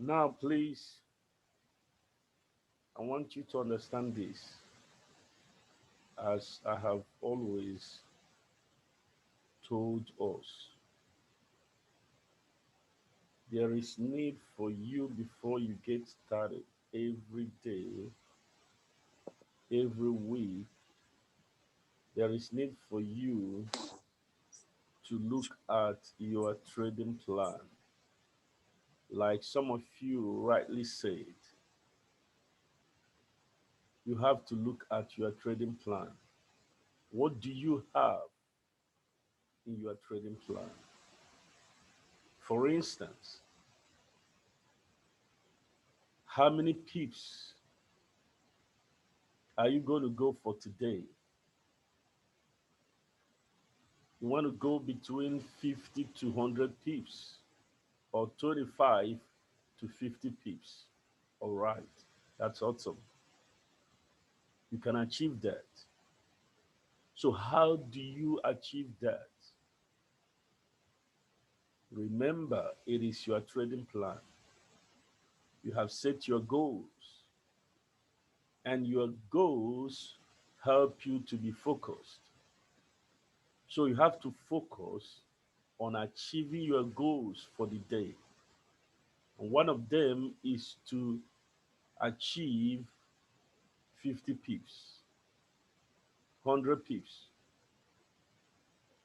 Now, please, I want you to understand this. As I have always told us, there is need for you before you get started every day, every week. There is need for you to look at your trading plan. Like some of you rightly said, you have to look at your trading plan. What do you have in your trading plan? For instance, how many pips are you going to go for today? You want to go between 50 to 100 pips or 25 to 50 pips. All right, that's awesome. You can achieve that. So, how do you achieve that? Remember, it is your trading plan. You have set your goals, and your goals help you to be focused. So, you have to focus on achieving your goals for the day. And one of them is to achieve 50 pips, 100 pips.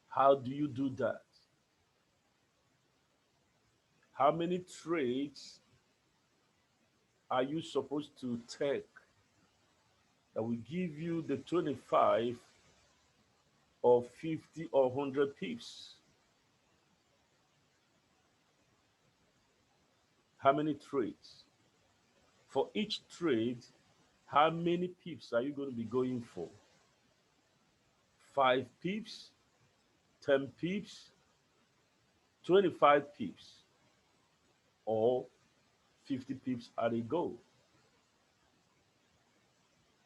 How do you do that? How many trades are you supposed to take that will give you the 25 or 50 or 100 pips? How many trades? For each trade, how many pips are you going to be going for? 5 pips, 10 pips, 25 pips, or 50 pips at a go?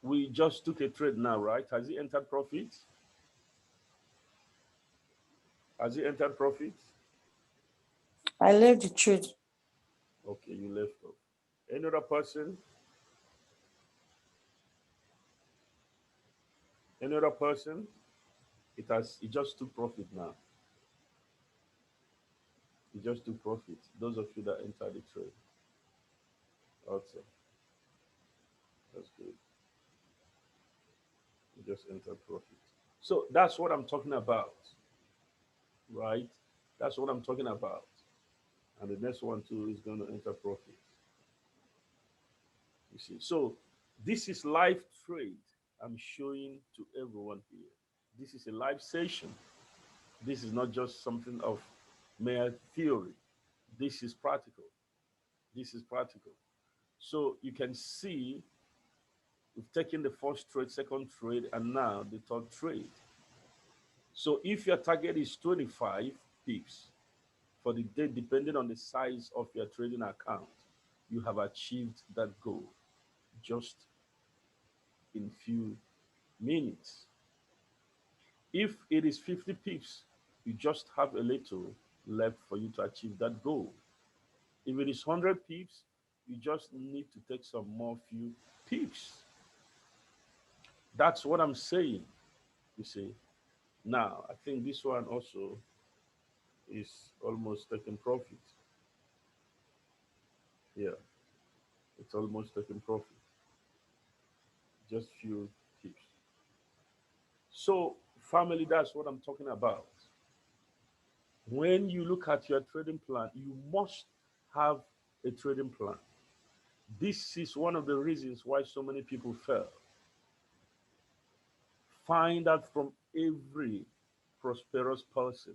We just took a trade now, right? Has it entered profit? Has it entered profit? I left the trade. Okay, you left off. Any other person? Any other person? It just took profit now. It just took profit. Those of you that entered the trade. Also, that's good. You just entered profit. So that's what I'm talking about, right? That's what I'm talking about. And the next one too is going to enter profit. You see. So this is live trade I'm showing to everyone here. This is a live session. This is not just something of mere theory. This is practical. This is practical. So you can see we've taken the first trade, second trade, and now the third trade. So if your target is 25 pips for the day, depending on the size of your trading account, you have achieved that goal just in few minutes. If it is 50 pips, you just have a little left for you to achieve that goal. If it is 100 pips, you just need to take some more few pips. That's what I'm saying, you see. Now, I think this one also is almost taking profit. Yeah, it's almost taking profit. Just few pips. So, family, that's what I'm talking about. When you look at your trading plan, you must have a trading plan. This is one of the reasons why so many people fail. Find out from every prosperous person,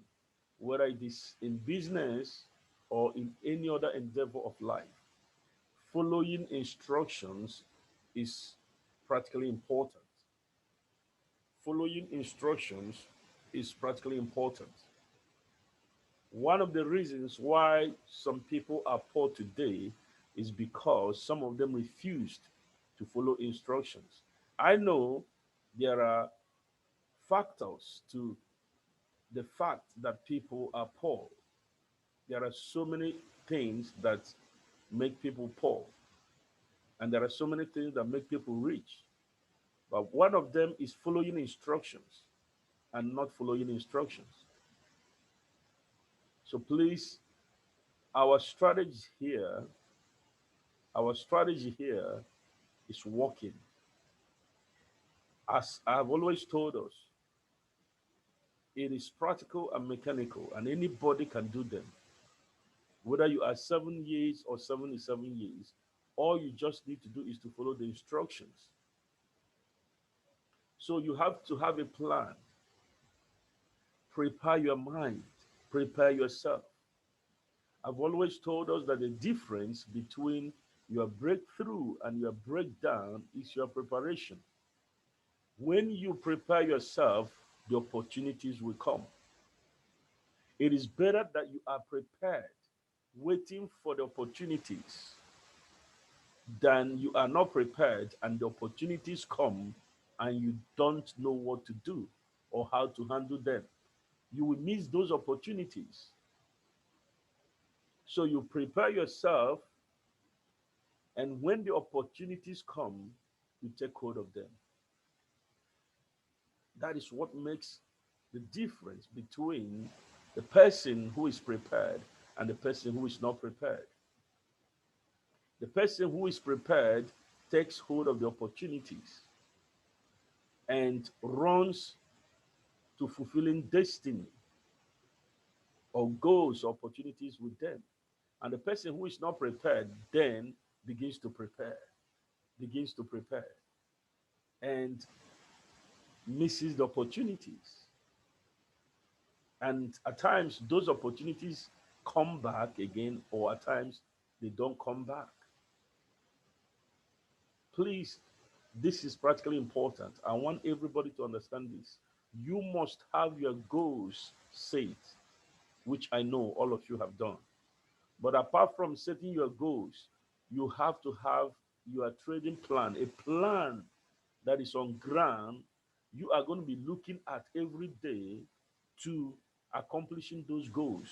whether it is in business or in any other endeavor of life. Following instructions is practically important. Following instructions is practically important. One of the reasons why some people are poor today is because some of them refused to follow instructions. I know there are factors to the fact that people are poor. There are so many things that make people poor. And there are so many things that make people rich. But one of them is following instructions and not following instructions. So please, our strategy here, our strategy here is working. As I've always told us, it is practical and mechanical, and anybody can do them. Whether you are 7 years or 77 years, all you just need to do is to follow the instructions. So you have to have a plan, prepare your mind, prepare yourself. I've always told us that the difference between your breakthrough and your breakdown is your preparation. When you prepare yourself, the opportunities will come. It is better that you are prepared, waiting for the opportunities, than you are not prepared and the opportunities come and you don't know what to do or how to handle them. You will miss those opportunities. So you prepare yourself, and when the opportunities come, you take hold of them. That is what makes the difference between the person who is prepared and the person who is not prepared. The person who is prepared takes hold of the opportunities and runs to fulfilling destiny or goals or opportunities with them. And the person who is not prepared then begins to prepare, begins to prepare, and misses the opportunities. And at times, those opportunities come back again, or at times, they don't come back. Please, this is practically important. I want everybody to understand this. You must have your goals set, which I know all of you have done. But apart from setting your goals, you have to have your trading plan, a plan that is on ground. You are going to be looking at every day to accomplishing those goals.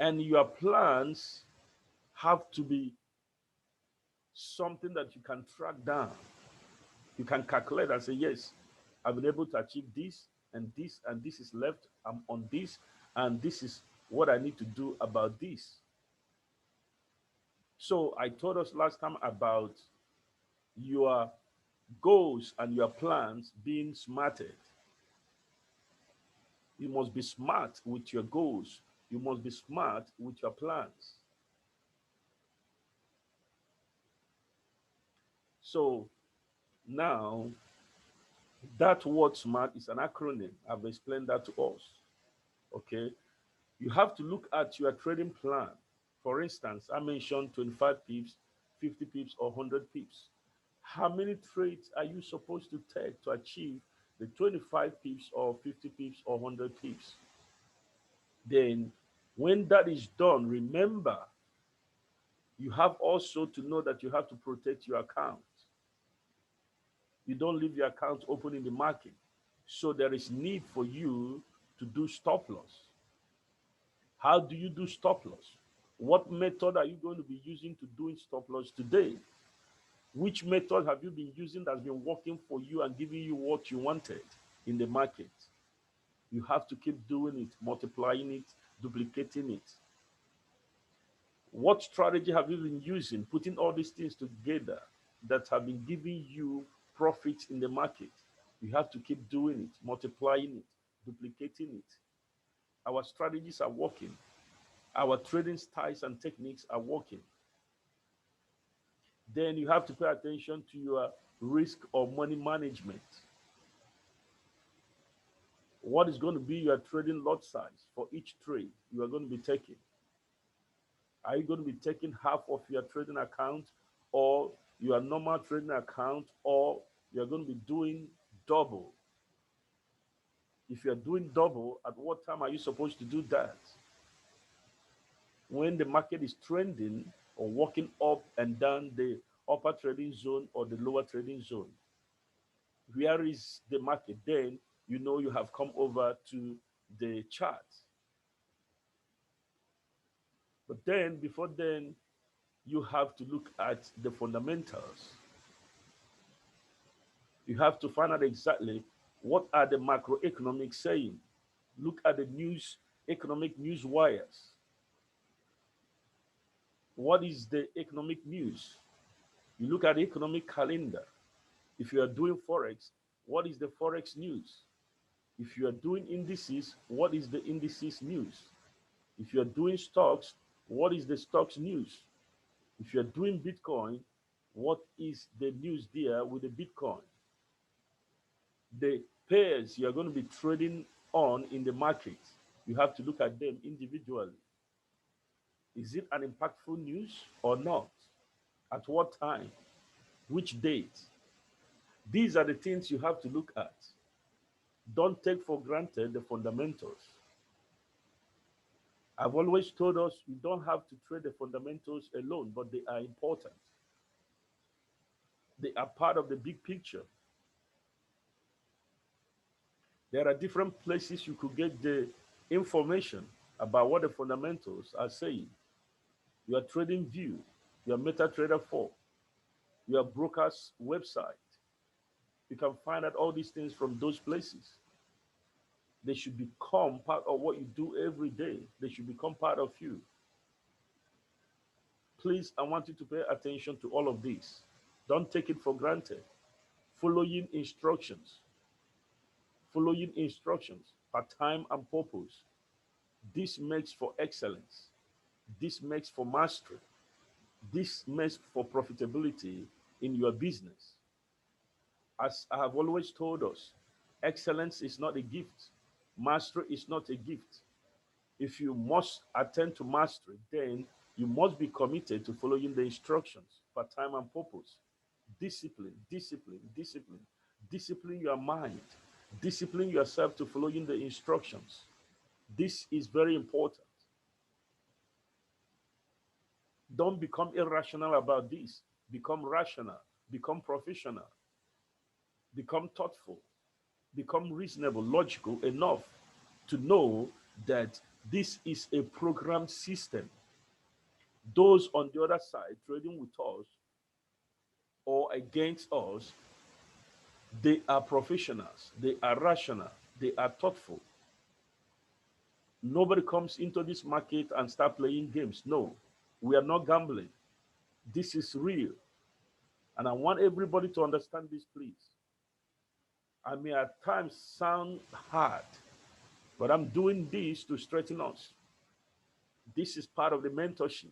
And your plans have to be something that you can track down. You can calculate and say, yes, I've been able to achieve this, and this is left. I'm on this, and this is what I need to do about this. So I told us last time about your goals and your plans being smarted. You must be smart with your goals. You must be smart with your plans. So now, that word smart is an acronym. I've explained that to us. Okay. You have to look at your trading plan. For instance, I mentioned 25 pips, 50 pips, or 100 pips. How many trades are you supposed to take to achieve the 25 pips or 50 pips or 100 pips? Then, when that is done, remember, you have also to know that you have to protect your account. You don't leave your account open in the market. So there is need for you to do stop loss. How do you do stop loss? What method are you going to be using to doing stop loss today? Which method have you been using that's been working for you and giving you what you wanted in the market? You have to keep doing it, multiplying it, duplicating it. What strategy have you been using, putting all these things together that have been giving you profits in the market? You have to keep doing it, multiplying it, duplicating it. Our strategies are working. Our trading styles and techniques are working. Then you have to pay attention to your risk or money management. What is going to be your trading lot size for each trade you are going to be taking? Are you going to be taking half of your trading account, or your normal trading account, or you're going to be doing double? If you're doing double, at what time are you supposed to do that? When the market is trending or walking up and down the upper trading zone or the lower trading zone? Where is the market? Then you know you have come over to the chart. But then, before then, you have to look at the fundamentals. You have to find out exactly what are the macroeconomics saying. Look at the news, economic news wires. What is the economic news? You look at the economic calendar. If you are doing forex, what is the forex news? If you are doing indices, what is the indices news? If you are doing stocks, what is the stocks news? If you are doing Bitcoin, what is the news there with the Bitcoin? The pairs you are going to be trading on in the market, you have to look at them individually. Is it an impactful news or not? At what time? Which date? These are the things you have to look at. Don't take for granted the fundamentals. I've always told us you don't have to trade the fundamentals alone, but they are important. They are part of the big picture. There are different places you could get the information about what the fundamentals are saying. Your trading view, your MetaTrader 4, your broker's website. You can find out all these things from those places. They should become part of what you do every day. They should become part of you. Please, I want you to pay attention to all of this. Don't take it for granted. Following instructions, following instructions per time and purpose. This makes for excellence. This makes for mastery. This makes for profitability in your business. As I have always told us, excellence is not a gift. Mastery is not a gift. If you must attend to mastery, then you must be committed to following the instructions for time and purpose. Discipline, discipline, discipline. Discipline your mind. Discipline yourself to following the instructions. This is very important. Don't become irrational about this. Become rational. Become professional. Become thoughtful. Become reasonable, logical enough to know that this is a programmed system. Those on the other side trading with us or against us, they are professionals, they are rational, they are thoughtful. Nobody comes into this market and start playing games. No, we are not gambling. This is real. And I want everybody to understand this, please. I may at times sound hard, but I'm doing this to strengthen us. This is part of the mentorship.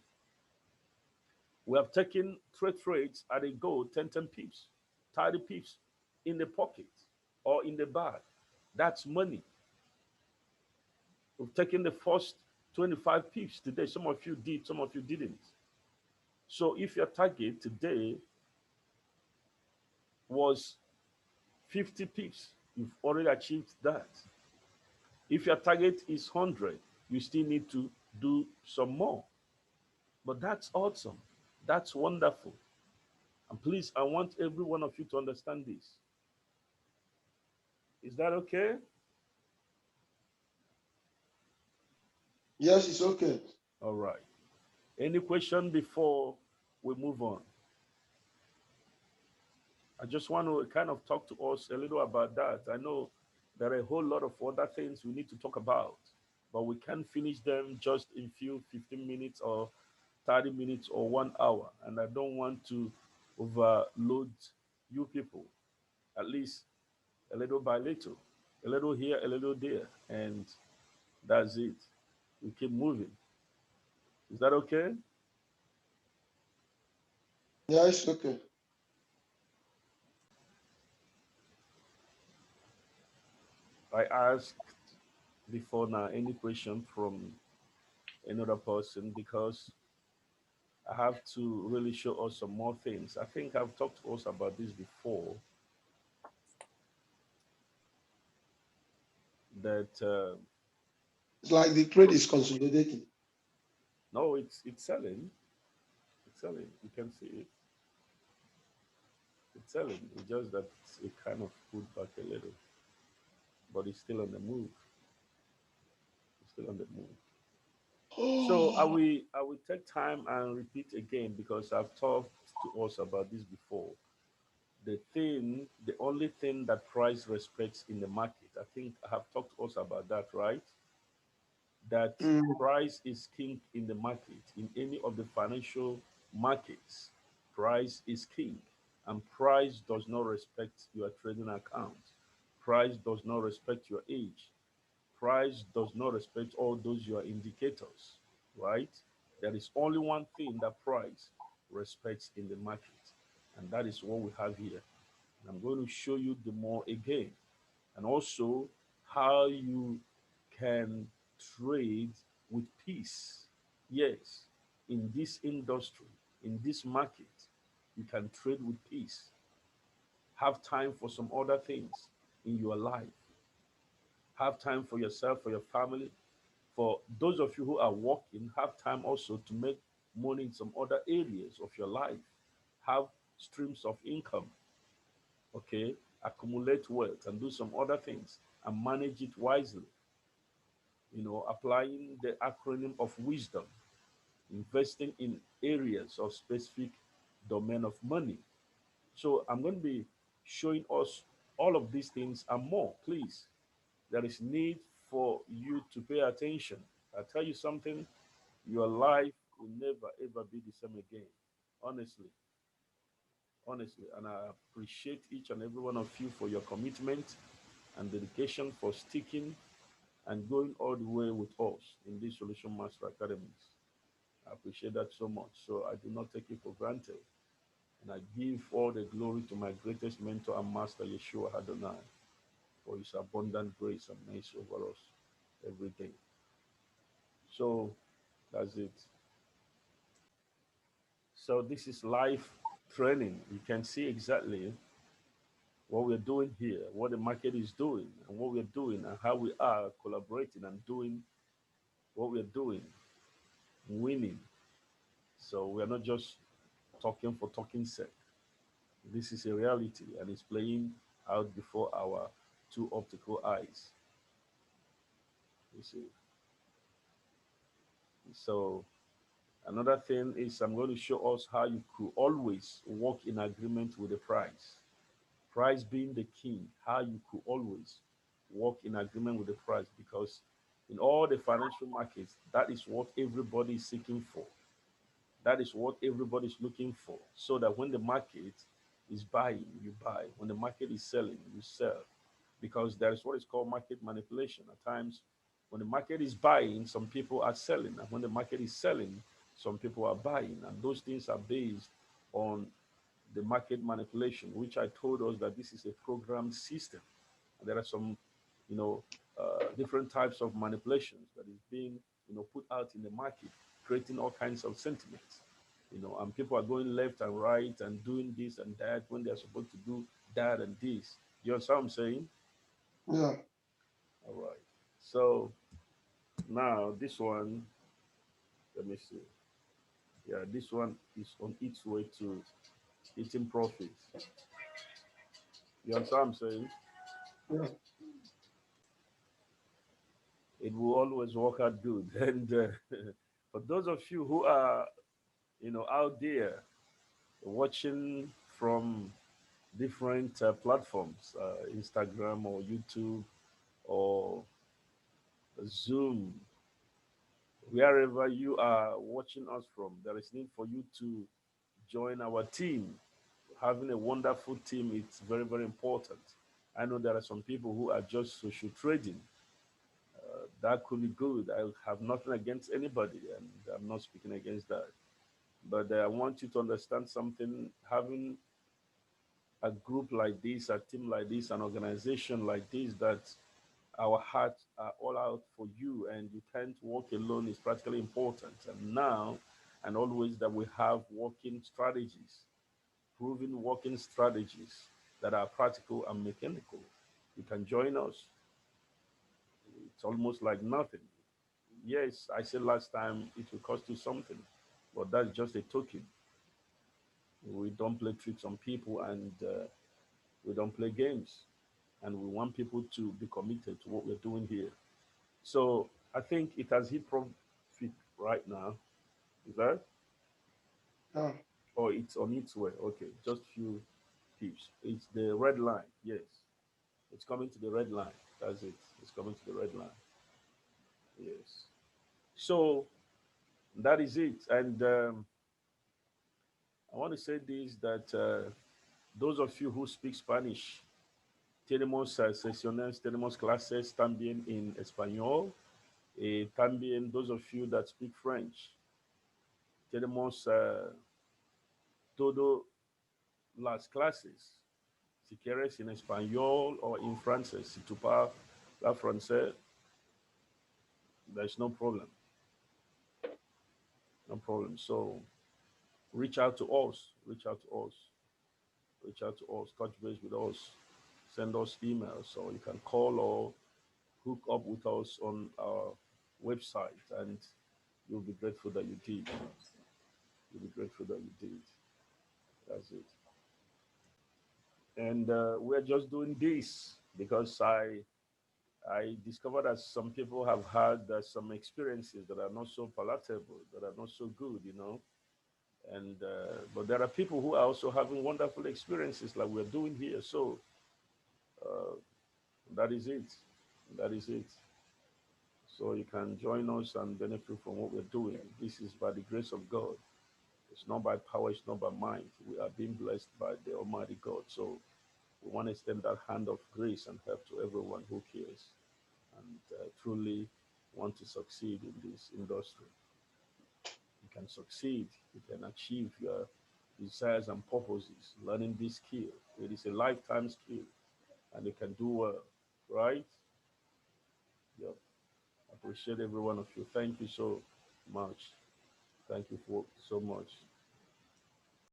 We have taken trades at a go 10 pips, 30 pips in the pocket or in the bag. That's money. We've taken the first 25 pips today. Some of you did, some of you didn't. So if your target today was 50 pips, you've already achieved that. If your target is 100, you still need to do some more. But that's awesome. That's wonderful. And please, I want every one of you to understand this. Is that okay? Yes, it's okay. All right. Any question before we move on? I just want to kind of talk to us a little about that. I know there are a whole lot of other things we need to talk about, but we can't finish them just in few 15 minutes or 30 minutes or 1 hour. And I don't want to overload you people, at least a little by little, a little here, a little there. And that's it. We keep moving. Is that okay? Yeah, it's okay. I asked before now any question from another person because I have to really show us some more things. I think I've talked to us about this before that It's like the trade is consolidating. no, it's selling. It's selling. You can see it. It's selling. It's just that it kind of pulled back a little, but it's still on the move. It's still on the move. So I will take time and repeat again because I've talked to us about this before. The only thing that price respects in the market, I think I have talked to us about that, right? That Mm, price is king in the market, in any of the financial markets. Price is king, and price does not respect your trading account. Price does not respect your age. Price does not respect all those your indicators, right? There is only one thing that price respects in the market, and that is what we have here. And I'm going to show you the more again, and also how you can trade with peace. Yes, in this industry, in this market, you can trade with peace. Have time for some other things in your life. Have time for yourself, for your family. For those of you who are working, have time also to make money in some other areas of your life. Have streams of income, okay? Accumulate wealth and do some other things and manage it wisely. Applying the acronym of wisdom, investing in areas of specific domain of money. So I'm going to be showing us all of these things and more. Please, there is need for you to pay attention. I tell you something, your life will never ever be the same again. Honestly, honestly. And I appreciate each and every one of you for your commitment and dedication for sticking and going all the way with us in this Solution Master Academies. I appreciate that so much. So I do not take it for granted. And I give all the glory to my greatest mentor and master, Yeshua Adonai, for his abundant grace and mercy over us every day. So that's it. So this is life training. You can see exactly what we're doing here, what the market is doing, and what we're doing, and how we are collaborating and doing what we're doing, winning. So we're not just talking for talking's sake. This is a reality, and it's playing out before our two optical eyes. You see. So another thing is I'm going to show us how you could always work in agreement with the price. Price being the king, how you could always work in agreement with the price because in all the financial markets, that is what everybody is seeking for. That is what everybody's looking for. So that when the market is buying, you buy. When the market is selling, you sell. Because there is what is called market manipulation. At times, when the market is buying, some people are selling. And when the market is selling, some people are buying. And those things are based on the market manipulation, which I told us that this is a programmed system. And there are some, different types of manipulations that is being, put out in the market, creating all kinds of sentiments. And people are going left and right and doing this and that when they're supposed to do that and this. You understand what I'm saying? yeah. All right. So now this one, let me see. Yeah, this one is on its way to eating profits. You understand what I'm saying? Yeah. It will always work out good. And for those of you who are, out there watching from different platforms, Instagram or YouTube or Zoom, wherever you are watching us from, there is need for you to join our team. Having a wonderful team is very, very important. I know there are some people who are just social trading. That could be good. I have nothing against anybody, and I'm not speaking against that. But I want you to understand something. Having a group like this, a team like this, an organization like this, that our hearts are all out for you and you can't walk alone is practically important. And now and always that we have working strategies, proven working strategies that are practical and mechanical. You can join us. It's almost like nothing. Yes, I said last time it will cost you something, but that's just a token. We don't play tricks on people and we don't play games. And we want people to be committed to what we're doing here. So I think it has hit profit right now. Is that? Yeah. Oh, it's on its way. Okay, just few pips. It's the red line. Yes, it's coming to the red line. That's it. It's coming to the red line. Yes. So that is it. And I want to say this that those of you who speak Spanish, tenemos sesiones, tenemos clases también en español. También those of you that speak French, tenemos todas las clases. Si quieres en español o en francés, si tu parles français, there's no problem. No problem. So reach out to us. Reach out to us. Reach out to us. Touch base with us. Send us emails, or you can call or hook up with us on our website, and you'll be grateful that you did. You'll be grateful that you did. That's it. And we're just doing this because I discovered that some people have had some experiences that are not so palatable, that are not so good, you know. And but there are people who are also having wonderful experiences like we're doing here. So uh, that is it. That is it. So you can join us and benefit from what we're doing. This is by the grace of God. It's not by power, it's not by might. We are being blessed by the Almighty God. So we want to extend that hand of grace and help to everyone who cares and truly want to succeed in this industry. You can succeed, you can achieve your desires and purposes, learning this skill. It is a lifetime skill and you can do well, right? Yep. Appreciate every one of you. Thank you so much. Thank you for so much.